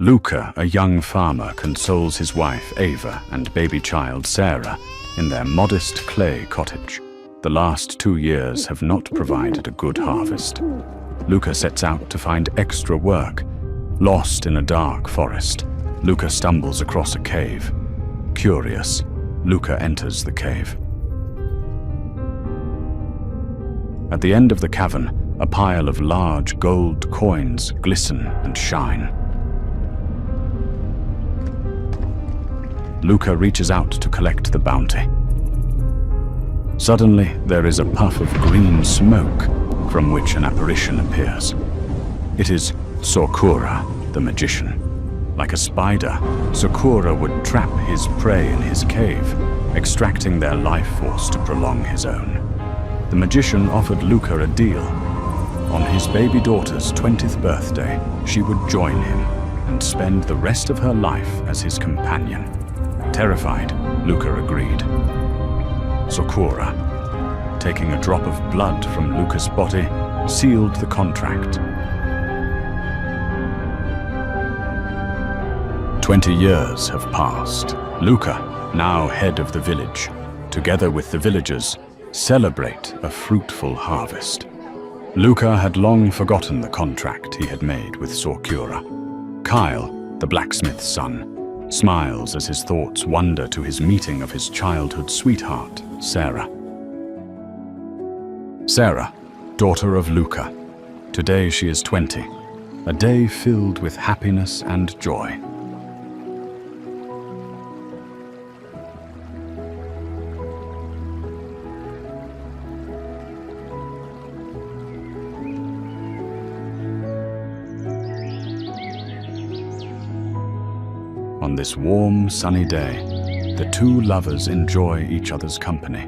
Luca, a young farmer, consoles his wife Ava and baby child Sarah in their modest clay cottage. The last 2 years have not provided a good harvest. Luca sets out to find extra work. Lost in a dark forest, Luca stumbles across a cave. Curious, Luca enters the cave. At the end of the cavern, a pile of large gold coins glisten and shine. Luca reaches out to collect the bounty. Suddenly, there is a puff of green smoke from which an apparition appears. It is Sakura, the magician. Like a spider, Sakura would trap his prey in his cave, extracting their life force to prolong his own. The magician offered Luca a deal. On his baby daughter's 20th birthday, she would join him and spend the rest of her life as his companion. Terrified, Luca agreed. Sakura, taking a drop of blood from Luca's body, sealed the contract. 20 years have passed. Luca, now head of the village, together with the villagers, celebrate a fruitful harvest. Luca had long forgotten the contract he had made with Sakura. Kyle, the blacksmith's son, smiles as his thoughts wander to his meeting of his childhood sweetheart, Sarah. Sarah, daughter of Luca. Today she is 20, a day filled with happiness and joy. On this warm, sunny day, the two lovers enjoy each other's company.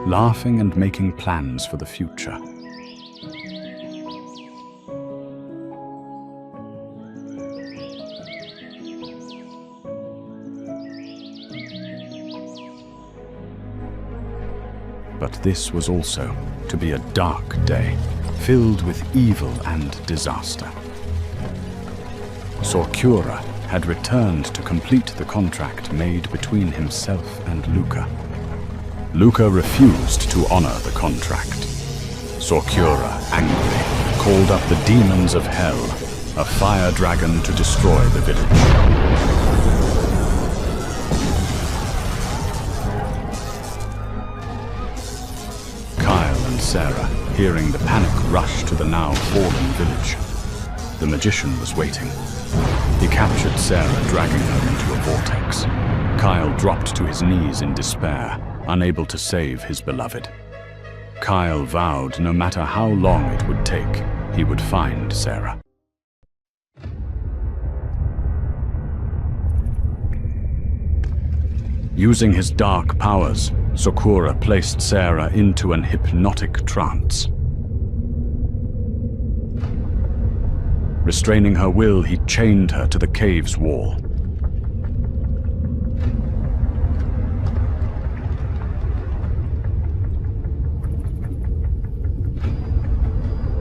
Laughing and making plans for the future. But this was also to be a dark day, filled with evil and disaster. Sakura had returned to complete the contract made between himself and Luca. Luca refused to honor the contract. Sakura, angry, called up the demons of hell, a fire dragon to destroy the village. Sarah, hearing the panic rush to the now fallen village. The magician was waiting. He captured Sarah, dragging her into a vortex. Kyle dropped to his knees in despair, unable to save his beloved. Kyle vowed no matter how long it would take, he would find Sarah. Using his dark powers, Sakura placed Sarah into an hypnotic trance. Restraining her will, he chained her to the cave's wall.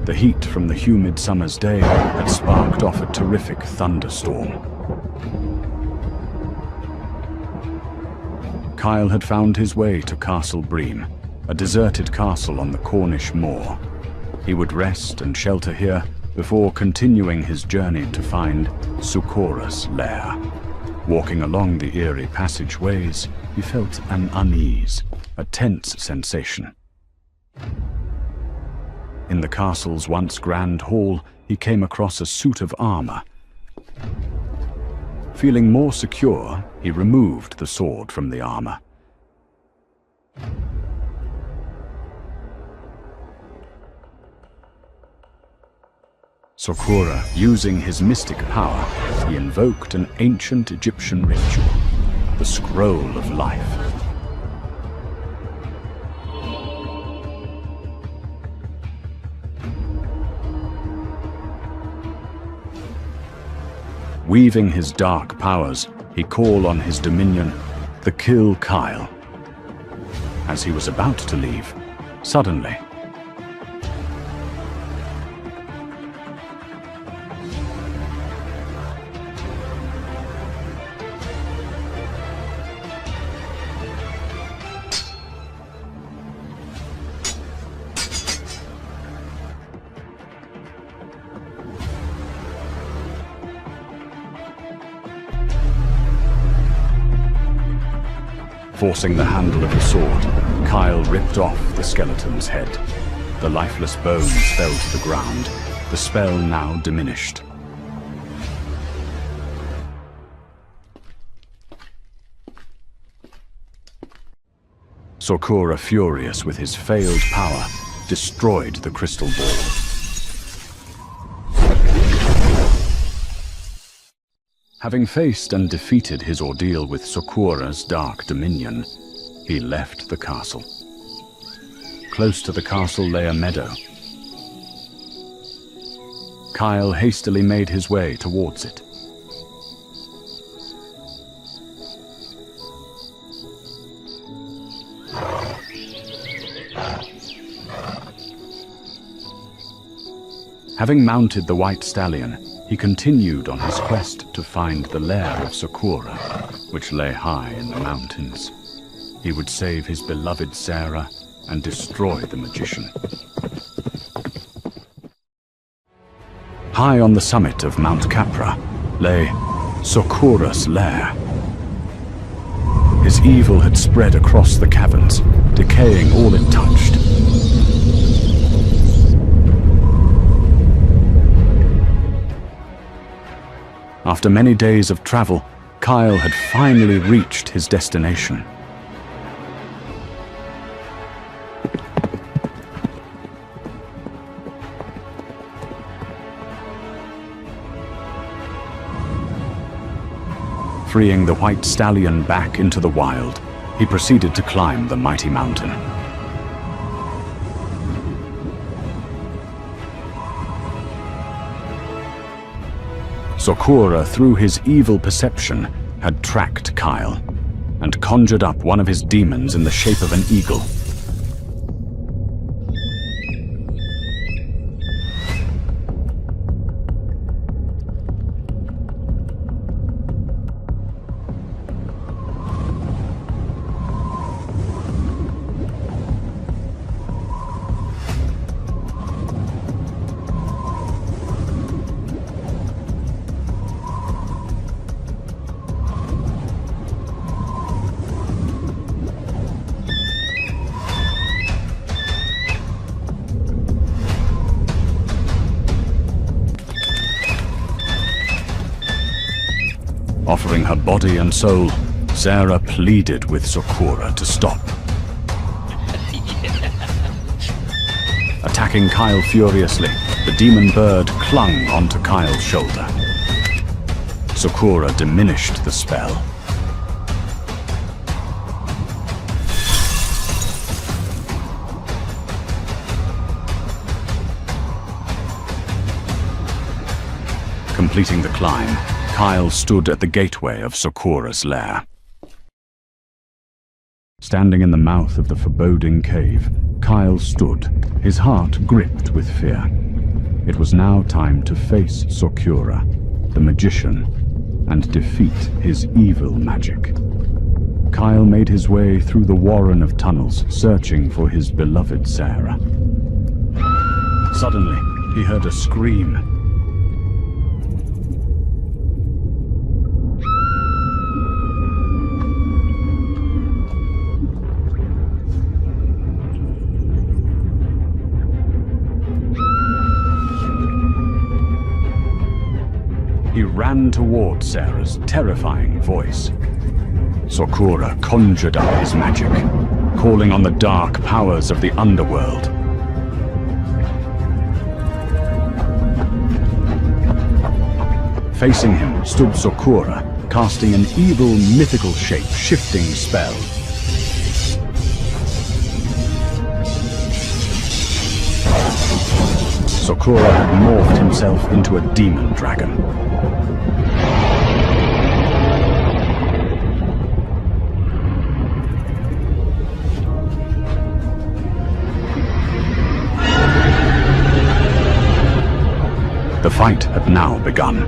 The heat from the humid summer's day had sparked off a terrific thunderstorm. Kyle had found his way to Castle Bream, a deserted castle on the Cornish moor. He would rest and shelter here before continuing his journey to find Sakura's lair. Walking along the eerie passageways, he felt an unease, a tense sensation. In the castle's once grand hall, he came across a suit of armor. Feeling more secure, he removed the sword from the armor. Sakura, using his mystic power, he invoked an ancient Egyptian ritual, the Scroll of Life. Weaving his dark powers, he called on his dominion, the Kill Kyle. As he was about to leave, Suddenly, forcing the handle of the sword, Kyle ripped off the skeleton's head. The lifeless bones fell to the ground, the spell now diminished. Sokhora, furious with his failed power, destroyed the crystal ball. Having faced and defeated his ordeal with Sokhora's dark dominion, he left the castle. Close to the castle lay a meadow. Kyle hastily made his way towards it. Having mounted the white stallion, he continued on his quest to find the lair of Sokhora, which lay high in the mountains. He would save his beloved Sarah and destroy the magician. High on the summit of Mount Capra lay Sokhora's lair. His evil had spread across the caverns, decaying all it touched. After many days of travel, Kyle had finally reached his destination. Freeing the white stallion back into the wild, he proceeded to climb the mighty mountain. Sokhora, through his evil perception, had tracked Kyle and conjured up one of his demons in the shape of an eagle. Offering her body and soul, Sarah pleaded with Sokhora to stop. Attacking Kyle furiously, the demon bird clung onto Kyle's shoulder. Sokhora diminished the spell. Completing the climb, Kyle stood at the gateway of Sokhora's lair. Standing in the mouth of the foreboding cave, Kyle stood, his heart gripped with fear. It was now time to face Sokhora, the magician, and defeat his evil magic. Kyle made his way through the warren of tunnels, searching for his beloved Sarah. Suddenly, he heard a scream. He ran toward Sarah's terrifying voice. Sokhora conjured up his magic, calling on the dark powers of the underworld. Facing him stood Sokhora, casting an evil mythical shape-shifting spell. Sokhora had morphed himself into a demon dragon. The fight had now begun.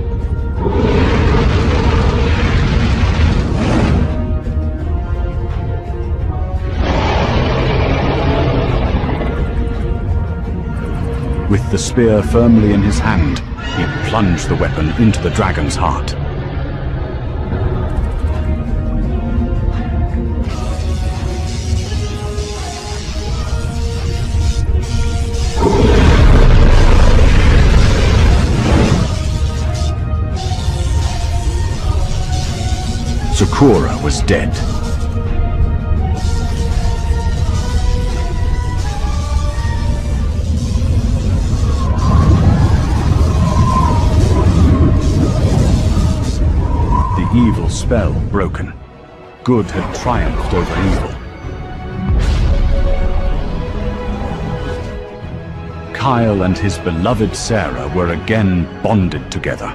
With the spear firmly in his hand, he plunged the weapon into the dragon's heart. Sakura was dead. The evil spell broken. Good had triumphed over evil. Kyle and his beloved Sarah were again bonded together.